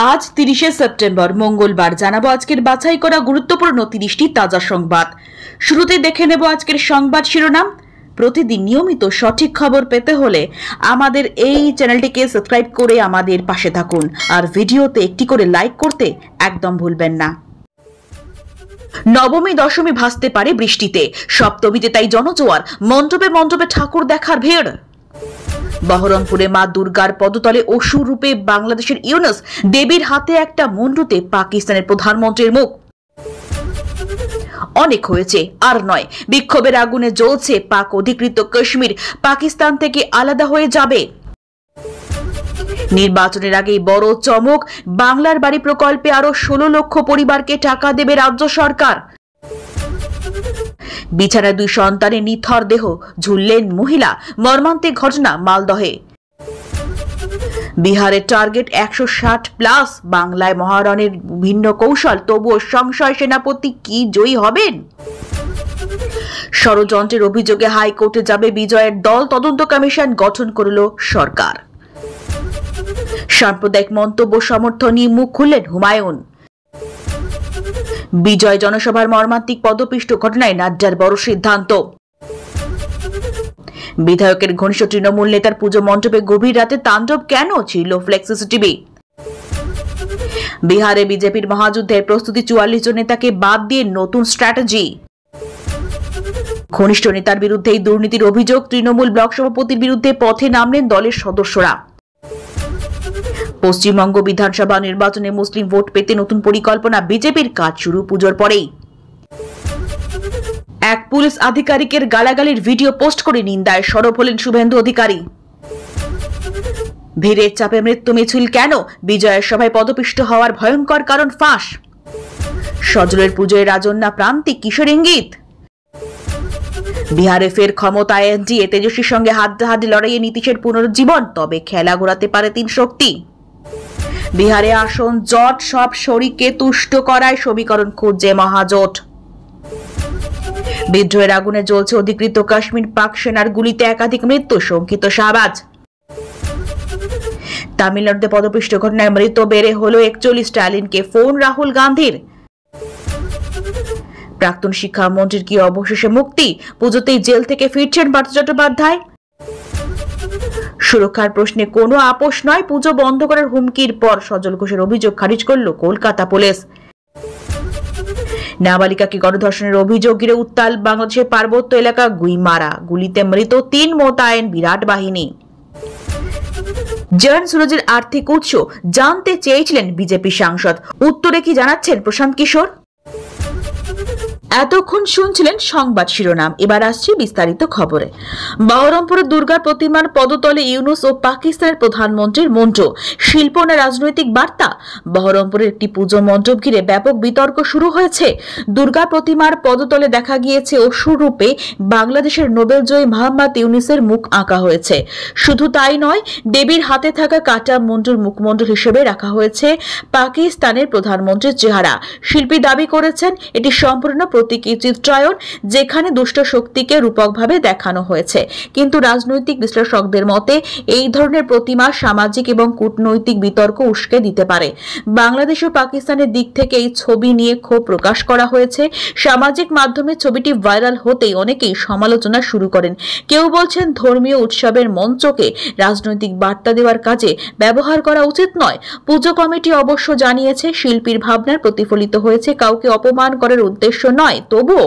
আজ 30শে সেপ্টেম্বর মঙ্গলবার জানাবো আজকের বাছাই করা গুরুত্বপূর্ণ 30টি তাজা সংবাদ। শুরুতে দেখে নেব আজকের সংবাদ শিরোনাম। প্রতিদিন নিয়মিত সঠিক খবর পেতে হলে আমাদের এই চ্যানেলটিকে সাবস্ক্রাইব করে আমাদের পাশে থাকুন, আর ভিডিওতে একটি করে লাইক করতে একদম ভুলবেন না। নবমী দশমী ভাসতে পারে বৃষ্টিতে, সপ্তমীতে তাই জনজোয়ার, মণ্ডপে মণ্ডপে ঠাকুর দেখার ভিড়। বহরমপুরে মা দুর্গার পদতলে অসুর রূপে বাংলাদেশের ইউনুস, দেবীর হাতে একটা মুন্ডুতে পাকিস্তানের প্রধানমন্ত্রীর মুখ। অনেক হয়েছে, আর নয়। বিক্ষোভের আগুনে জ্বলছে পাক অধিকৃত কাশ্মীর, পাকিস্তান থেকে আলাদা হয়ে যাবে। নির্বাচনের আগেই বড় চমক, বাংলার বাড়ি প্রকল্পে আরো 16 লক্ষ পরিবারকে টাকা দেবে রাজ্য সরকার। বিছানায় 2 সন্তানের নিথর দেহ, ঝুললেন মহিলা, মর্মান্তিক ঘটনা মালদহে। বিহারের টার্গেট 160+, বাংলায় মহারণের ভিন্ন কৌশল, তবুও সংশয় সেনাপতি কি জয়ী হবেন? ষড়যন্ত্রের অভিযোগে হাইকোর্টে যাবে বিজয়ের দল, তদন্ত কমিশন গঠন করল সরকার। সাম্প্রদায়িক মন্তব্য সমর্থনে মুখ খুললেন হুমায়ুন। বিজয় জনসভার মর্মান্তিক পদপিষ্ট ঘটনায় নাড্ডার বড় সিদ্ধান্ত। বিধায়কের ঘনিষ্ঠ তৃণমূল নেতার পুজো মণ্ডপে গভীর রাতে তাণ্ডব কেন, ছিল ফ্লেক্স সিসিটিভি। বিহারে বিজেপির মহাযুদ্ধের প্রস্তুতি, 44 জন নেতাকে বাদ দিয়ে নতুন স্ট্র্যাটেজি। ঘনিষ্ঠ নেতার বিরুদ্ধেই দুর্নীতির অভিযোগ, তৃণমূল ব্লক সভাপতির বিরুদ্ধে পথে নামলেন দলের সদস্যরা। পশ্চিমবঙ্গ বিধানসভা নির্বাচনে মুসলিম ভোট পেতে নতুন পরিকল্পনা, বিজেপির কাজ শুরু পুজোর পরেই। এক পুলিশ আধিকারিকের গালাগালির ভিডিও পোস্ট করে নিন্দায় সরব হলেন শুভেন্দু অধিকারী। ভিড়ের চাপে মৃত্যু মিছিল কেন, বিজয়ের সভায় পদপিষ্ট হওয়ার ভয়ঙ্কর কারণ ফাঁস। সজলের পুজোয় রাজন্যা প্রান্তিক, কিশোর ইঙ্গিত। বিহারে ফের ক্ষমতায় এনডিএ, তেজস্বীর সঙ্গে হাড্ডাহাড্ডি লড়াইয়ে নীতিশের পুনরুজ্জীবন, তবে খেলা ঘোরাতে পারে 3 শক্তি। বিহারে আসন জট, সব শরিককে তুষ্ট করায় সমীকরণ খুঁজছে মহাজোট। বিদ্রোহের আগুনে জ্বলছে অধিকৃত কাশ্মীর, পাক সেনার গুলিতে একাধিক মৃত্যু, শঙ্কিত শাহবাজ। তামিলনাড়ুতে পদপিষ্ট ঘটনায় মৃত বেড়ে হলো 41, স্টালিনকে ফোন রাহুল গান্ধীর। প্রাক্তন শিক্ষামন্ত্রীর কি অবশেষে মুক্তি, পুজোতেই জেল থেকে ফিরছেন পার্থ চট্টোপাধ্যায়। সুরক্ষার প্রশ্নে কোনো আপোষ নয়, পুজো বন্ধ করার হুমকির পর সজল ঘোষের অভিযোগ খারিজ করল কলকাতা পুলিশ। নাবালিকাকে গণধর্ষণের অভিযোগ ঘিরে উত্তাল বাংলাদেশের পার্বত্য এলাকা গুইমারা, গুলিতে মৃত 3, মোতায়েন বিরাট বাহিনী। জয়ন সুরজের আর্থিক উৎস জানতে চেয়েছিলেন বিজেপি সাংসদ, উত্তরে কি জানাচ্ছেন প্রশান্ত কিশোর? এতক্ষণ শুনছিলেন সংবাদ শিরোনাম, এবার আসছে বিস্তারিত খবরে। বহরমপুরের দুর্গার প্রতিমার পদতলে ইউনুস ও পাকিস্তানের প্রধানমন্ত্রীর মন্ত্র, শিল্প না রাজনৈতিক বার্তা? বহরমপুরের একটি পুজো মণ্ডপ ঘিরে ব্যাপক বিতর্ক শুরু হয়েছে। দুর্গা প্রতিমার পদতলে দেখা গিয়েছে অসুর রূপে বাংলাদেশের নোবেলজয়ী মোহাম্মদ ইউনুসের মুখ আঁকা হয়েছে। শুধু তাই নয়, দেবীর হাতে থাকা কাটা মুন্ডুর মুখমণ্ডল হিসেবে রাখা হয়েছে পাকিস্তানের প্রধানমন্ত্রীর চেহারা। শিল্পী দাবি করেছেন এটি সম্পূর্ণ প্রতীকী চিত্রায়ন, যেখানে দুষ্ট শক্তিকে রূপকভাবে দেখানো হয়েছে। কিন্তু রাজনৈতিক বিশ্লেষকদের মতে এই ধরনের প্রতিমা সামাজিক এবং কূটনৈতিক বিতর্ক উস্কে দিতে পারে। বাংলাদেশ ও পাকিস্তানের দিক থেকে এই ছবি নিয়ে ক্ষোভ প্রকাশ করা হয়েছে। সামাজিক মাধ্যমে ছবিটি ভাইরাল হতেই অনেকেই সমালোচনা শুরু করেন। কেউ বলছেন ধর্মীয় উৎসবের মঞ্চকে রাজনৈতিক বার্তা দেওয়ার কাজে ব্যবহার করা উচিত নয়। পুজো কমিটি অবশ্য জানিয়েছে শিল্পীর ভাবনার প্রতিফলিত হয়েছে, কাউকে অপমান করার উদ্দেশ্য নয়। তবুও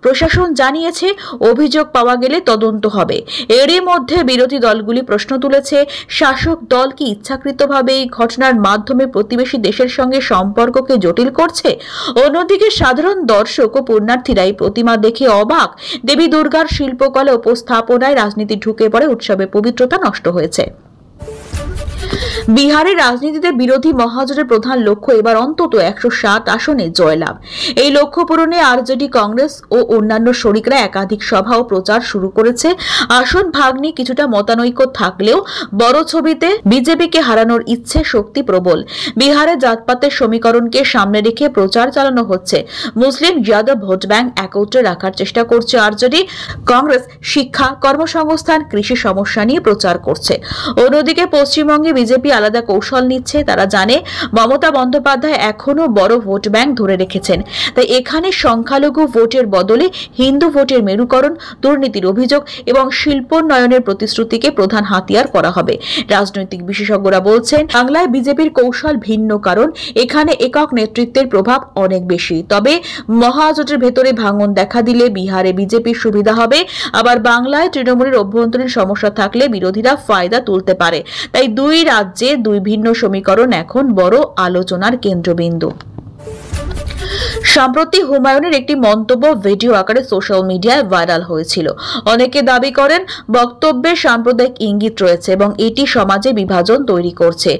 প্রশাসন জানিয়েছে অভিযোগ পাওয়া গেলে তদন্ত হবে। এরই মধ্যে বিরোধী দলগুলি প্রশ্ন তুলেছে, শাসক দল কি ইচ্ছাকৃতভাবে এই ঘটনার মাধ্যমে প্রতিবেশী দেশের সঙ্গে সম্পর্ককে জটিল করছে? অন্যদিকে সাধারণ দর্শক ও পুণ্যার্থীরাই প্রতিমা দেখে অবাক। দেবী দুর্গার শিল্পকলা উপস্থাপনায় রাজনীতি ঢুকে পড়ে, উৎসবের পবিত্রতা নষ্ট হয়েছে। বিহারের রাজনীতিতে বিরোধী মহাজোটের প্রধান লক্ষ্য এবার অন্তত 107 আসনে জয়লাভ। এই লক্ষ্য পূরণে আরজেডি, কংগ্রেস ও অন্যান্য শরিকরা একাধিক সভা ও প্রচার শুরু করেছে। আসন ভাগ নিয়ে কিছুটা মতানৈক্য থাকলেও বড় ছবিতে বিজেপিকে হারানোর ইচ্ছে শক্তি প্রবল। বিহারে জাতপাতের সমীকরণকে সামনে রেখে প্রচার চালানো হচ্ছে। মুসলিম যাদব ভোট ব্যাংক একত্রে রাখার চেষ্টা করছে আরজেডি। কংগ্রেস শিক্ষা, কর্মসংস্থান, কৃষি সমস্যা নিয়ে প্রচার করছে। অন্যদিকে পশ্চিমবঙ্গে বিজেপি আলাদা কৌশল নিচ্ছে। তারা জানে মমতা বন্দ্যোপাধ্যায় এখনো বড় ভোট ব্যাংক ধরে রেখেছেন, তাই এখানে সংখ্যালঘু ভোটের বদলে হিন্দু ভোটের মেরুকরণ, দুর্নীতির অভিযোগ এবং শিল্পোন্নয়নের প্রতিশ্রুতিকে প্রধান হাতিয়ার করা হবে। রাজনৈতিক বিশেষজ্ঞরা বলছেন বাংলায় বিজেপির কৌশল ভিন্ন, কারণ এখানে একক নেতৃত্বের প্রভাব অনেক বেশি। তবে মহাজোটের ভেতরে ভাঙন দেখা দিলে বিহারে বিজেপির সুবিধা হবে, আবার বাংলায় তৃণমূলের অভ্যন্তরীণ সমস্যা থাকলে বিরোধীরা ফায়দা তুলতে পারে। তাই দুই রাজ্যে দুই ভিন্ন সমীকরণ এখন বড় আলোচনার কেন্দ্রবিন্দু। সম্প্রতি হুমায়ুনের একটি মন্তব্য ভিডিও আকারে সোশ্যাল মিডিয়ায় ভাইরাল হয়েছিল। অনেকে দাবি করেন বক্তব্যে সাম্প্রদায়িক ইঙ্গিত রয়েছে এবং এটি সমাজে বিভাজন তৈরি করছে।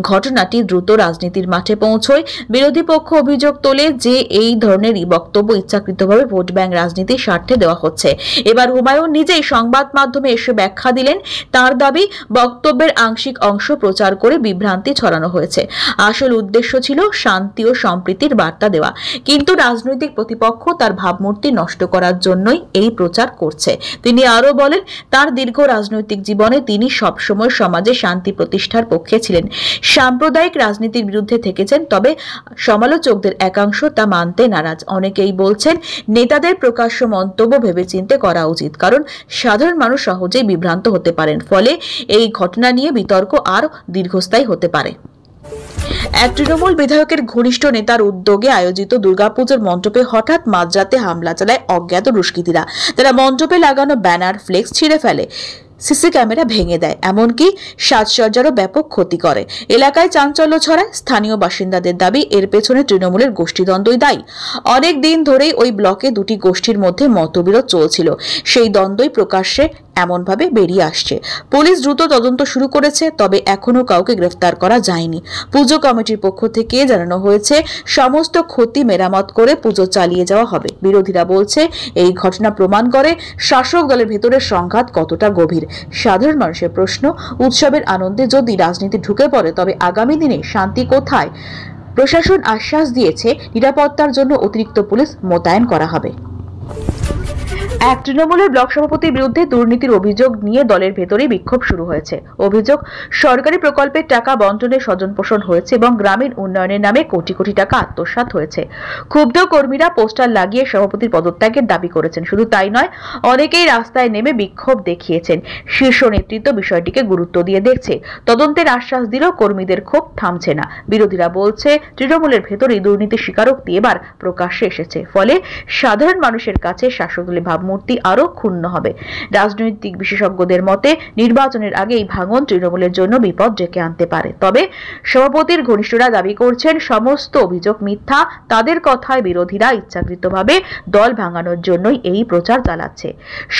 ঘটনাটি দ্রুত রাজনীতির মাঠে পৌঁছয়। বিরোধী পক্ষ অভিযোগ তোলে যে এই ধরনেরই বক্তব্য ইচ্ছাকৃতভাবে ভোট ব্যাংক রাজনীতির স্বার্থে দেওয়া হচ্ছে। এবার হুমায়ুন নিজেই সংবাদ মাধ্যমে এসে ব্যাখ্যা দিলেন। তার দাবি বক্তব্যের আংশিক অংশ প্রচার করে বিভ্রান্তি ছড়ানো হয়েছে। আসল উদ্দেশ্য ছিল শান্তি ও সম্প্রীতির বার্তা দেওয়া, কিন্তু রাজনৈতিক প্রতিপক্ষ তার ভাবমূর্তি নষ্ট করার জন্যই এই প্রচার করছে। তিনি আরো বলেন, তার দীর্ঘ রাজনৈতিক জীবনে তিনি সবসময় সমাজে শান্তি প্রতিষ্ঠার পক্ষে ছিলেন, সাম্প্রদায়িক রাজনীতির বিরুদ্ধে থেকেছেন। তবে সমালোচকদের একাংশ তা মানতে নারাজ। অনেকেই বলছেন নেতাদের প্রকাশ্য মন্তব্য ভেবেচিন্তে করা উচিত, কারণ সাধারণ মানুষ সহজেই বিভ্রান্ত হতে পারেন। ফলে এই ঘটনা নিয়ে বিতর্ক আরো দীর্ঘস্থায়ী হতে পারে। এক তৃণমূল বিধায়কের ঘনিষ্ঠ নেতার উদ্যোগে আয়োজিত দুর্গাপুজোর মণ্ডপে হঠাৎ মাঝরাতে হামলা চালায় অজ্ঞাত দুষ্কৃতীরা। তারা মণ্ডপে লাগানো ব্যানার, ফ্লেক্স ছিঁড়ে ফেলে, সিসি ক্যামেরা ভেঙে দেয়, এমনকি সাজসজ্জারও ব্যাপক ক্ষতি করে। এলাকায় চাঞ্চল্য ছড়ায়। স্থানীয় বাসিন্দাদের দাবি এর পেছনে তৃণমূলের গোষ্ঠীদ্বন্দ্বই দায়ী। অনেক দিন ধরেই ওই ব্লকে দুটি গোষ্ঠীর মধ্যে মতবিরোধ চলছিল, সেই দ্বন্দ্বই প্রকাশ্যে এমনভাবে বেরিয়ে আসছে। পুলিশ দ্রুত তদন্ত শুরু করেছে, তবে এখনো কাউকে গ্রেফতার করা যায়নি। পুজো কমিটির পক্ষ থেকে জানানো হয়েছে সমস্ত ক্ষতি মেরামত করে পুজো চালিয়ে যাওয়া হবে। বিরোধীরা বলছে এই ঘটনা প্রমাণ করে শাসক দলের ভেতরে সংঘাত কতটা গভীর। সাধারণ মানুষের প্রশ্ন, উৎসবের আনন্দে যদি রাজনীতি ঢুকে পড়ে তবে আগামী দিনে শান্তি কোথায়? প্রশাসন আশ্বাস দিয়েছে নিরাপত্তার জন্য অতিরিক্ত পুলিশ মোতায়েন করা হবে। এক তৃণমূলের ব্লক সভাপতির বিরুদ্ধে দুর্নীতির অভিযোগ নিয়ে দলের ভেতরেই বিক্ষোভ শুরু হয়েছে। অভিযোগ, সরকারি প্রকল্পের টাকা বন্টনে স্বজনপোষণ হয়েছে এবং গ্রামীণ উন্নয়নের নামে কোটি কোটি টাকা আত্মসাৎ হয়েছে। ক্ষুব্ধ কর্মীরা পোস্টার লাগিয়ে সভাপতির পদত্যাগের দাবি করেছেন। শুধু তাই নয়, অনেকেই রাস্তায় নেমে বিক্ষোভ দেখিয়েছেন। শীর্ষ নেতৃত্ব বিষয়টিকে গুরুত্ব দিয়ে দেখছে, তদন্তের আশ্বাস দিলেও কর্মীদের ক্ষোভ থামছে না। বিরোধীরা বলছে তৃণমূলের ভেতরেই দুর্নীতির স্বীকারোক্তি এবার প্রকাশ্যে এসেছে। ফলে সাধারণ মানুষের কাছে শাসক দলের ভাবমূর্তি আরো ক্ষুণ্ণ হবে। রাজনৈতিক বিশেষজ্ঞদের মতে নির্বাচনের আগে এই ভাঙন তৃণমূলের জন্য বিপদ ডেকে আনতে পারে। তবে সভাপতির ঘনিষ্ঠরা দাবি করছেন সমস্ত অভিযোগ মিথ্যা। তাদের কথায় বিরোধীরা ইচ্ছাকৃতভাবে দল ভাঙানোর জন্যই এই প্রচার চালাচ্ছে।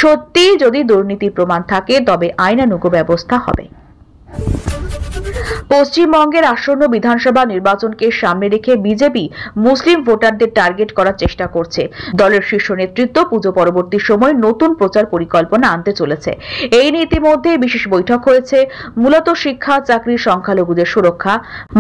সত্যি যদি দুর্নীতির প্রমাণ থাকে তবে আইনানুগ ব্যবস্থা হবে। পশ্চিমবঙ্গের আসন্ন বিধানসভা নির্বাচনকে সামনে রেখে বিজেপি মুসলিম ভোটারদের টার্গেট করার চেষ্টা করছে। দলের শীর্ষ নেতৃত্ব পুজো পরবর্তী সময় নতুন প্রচার পরিকল্পনা আনতে চলেছে। এই নিয়ে ইতিমধ্যে বিশেষ বৈঠক হয়েছে। মূলত শিক্ষা, চাকরি, সংখ্যালঘুদের সুরক্ষা,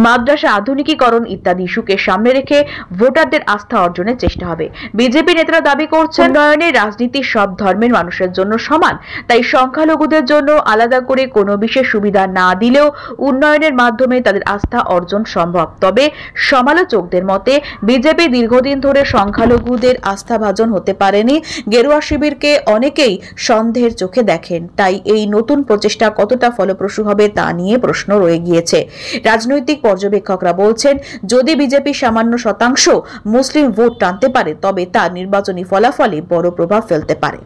মাদ্রাসা আধুনিকীকরণ ইত্যাদি ইস্যুকে সামনে রেখে ভোটারদের আস্থা অর্জনের চেষ্টা হবে। বিজেপি নেতারা দাবি করছেন উন্নয়নের রাজনীতি সব ধর্মের মানুষের জন্য সমান, তাই সংখ্যালঘুদের জন্য আলাদা করে কোনো বিশেষ সুবিধা না দিলেও উন্নয়নের মাধ্যমে তাদের আস্থা অর্জন সম্ভব। তবে সমালোচকদের মতে বিজেপি দীর্ঘদিন ধরে সংখ্যালঘুদের আস্থাভাজন হতে পারেনি। গেরুয়া শিবিরকে অনেকেই সন্দেহের চোখে দেখেন। তাই এই নতুন প্রচেষ্টা কতটা ফলপ্রসূ হবে তা নিয়ে প্রশ্ন রয়ে গিয়েছে। রাজনৈতিক পর্যবেক্ষকরা বলছেন যদি বিজেপি সামান্য শতাংশ মুসলিম ভোট টানতে পারে তবে তা নির্বাচনী ফলাফলে বড় প্রভাব ফেলতে পারে।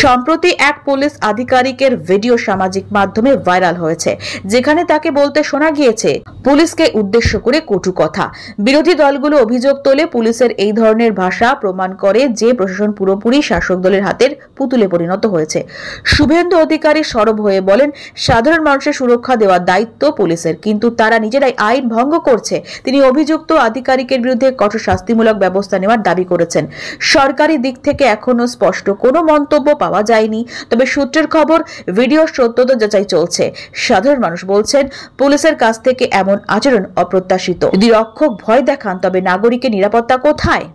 সম্প্রতি এক পুলিশ আধিকারিকের ভিডিও সামাজিক মাধ্যমে ভাইরাল হয়েছে, যেখানে তাকে বলতে শোনা গিয়েছে পুলিশকে উদ্দেশ্য করে কটু কথা। বিরোধী দলগুলো অভিযোগ তোলে পুলিশের এই ধরনের ভাষা প্রমাণ করে যে প্রশাসন পুরোপুরি শাসক দলের হাতের পুতুলে পরিণত হয়েছে। শুভেন্দু অধিকারী সরব হয়ে বলেন সাধারণ মানুষের সুরক্ষা দেওয়ার দায়িত্ব পুলিশের, কিন্তু তারা নিজেরাই আইন ভঙ্গ করছে। তিনি অভিযুক্ত আধিকারিকের বিরুদ্ধে কঠোর শাস্তিমূলক ব্যবস্থা নেওয়ার দাবি করেছেন। সরকারি দিক থেকে এখনো স্পষ্ট কোনো মন্তব্য পাওয়া যায়নি, তবে সূত্রের খবর ভিডিওর সত্যতা যাচাই চলছে। সাধারণ মানুষ বলছেন পুলিশের কাছ থেকে এমন আচরণ অপ্রত্যাশিত। যদি রক্ষক ভয় দেখান তবে নাগরিকের নিরাপত্তা কোথায়?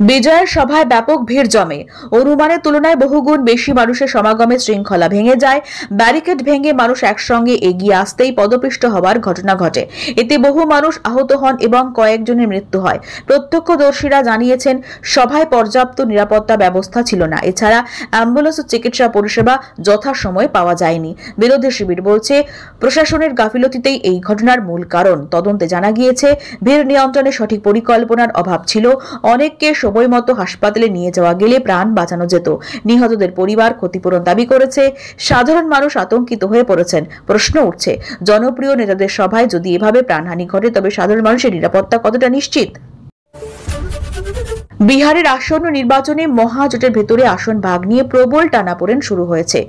বিজয়ের সভায় ব্যাপক ভিড় জমে। অনুমানের তুলনায় বহুগুণ বেশি মানুষের সমাগমে শৃঙ্খলা ভেঙে যায়। ব্যারিকেড ভেঙে মানুষ একসঙ্গে এগিয়ে আসতেই পদপিষ্ট হওয়ার ঘটনা ঘটে। এতে বহু মানুষ আহত হন এবং কয়েকজনের মৃত্যু হয়। প্রত্যক্ষদর্শীরা জানিয়েছেন, সভায় পর্যাপ্ত নিরাপত্তা ব্যবস্থা ছিল না। এছাড়া অ্যাম্বুলেন্স ও চিকিৎসা পরিষেবা যথাসময়ে পাওয়া যায়নি। বিরোধী শিবির বলছে, প্রশাসনের গাফিলতিতেই এই ঘটনার মূল কারণ। তদন্তে জানা গিয়েছে, ভিড় নিয়ন্ত্রণে সঠিক পরিকল্পনার অভাব ছিল। অনেককে সময় মতো হাসপাতালে নিয়ে যাওয়া গেলে প্রাণ বাঁচানো যেত। নিহতদের পরিবার ক্ষতিপূরণ দাবি করেছে। সাধারণ মানুষ আতঙ্কিত হয়ে পড়েছেন। প্রশ্ন উঠছে, জনপ্রিয় নেতাদের সভায় যদি এভাবে প্রাণহানি ঘটে তবে সাধারণ মানুষের নিরাপত্তা কতটা নিশ্চিত? বিহারের আসন্ন নির্বাচনে মহাজোটের ভেতরে আসন ভাগ নিয়ে প্রবল টানাপোড়েন শুরু হয়েছে।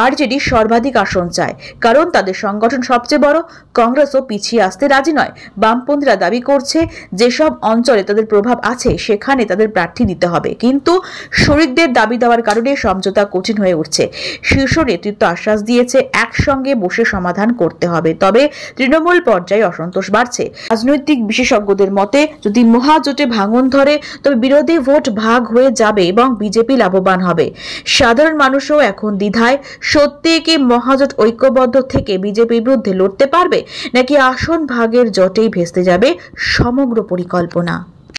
আরজেডি সর্বাধিক আসন চায়, কারণ তাদের সংগঠন সবচেয়ে বড়। কংগ্রেসও পিছিয়ে আসতে রাজি নয়। বামপন্থীরা দাবি করছে, যেসব অঞ্চলে তাদের প্রভাব আছে সেখানে তাদের প্রার্থী দিতে হবে, কিন্তু শরিকদের দাবি দেওয়ার কারণে সমঝোতা কঠিন হয়ে উঠছে। শীর্ষ নেতৃত্ব আশ্বাস দিয়েছে, একসঙ্গে বসে সমাধান করতে হবে। তবে তৃণমূল পর্যায়ে অসন্তোষ বাড়ছে। রাজনৈতিক বিশেষজ্ঞদের মতে, যদি মহাজোটে ভাঙন ধরে তবে বিরোধী ভোট ভাগ হয়ে যাবে এবং বিজেপি লাভবান হবে। সাধারণ মানুষও এখন দ্বিধায়, সত্যি কি মহাজোট ঐক্যবদ্ধ থেকে বিজেপির বিরুদ্ধে লড়তে পারবে, নাকি আসন ভাগের জটেই ভেস্তে যাবে সমগ্র পরিকল্পনা?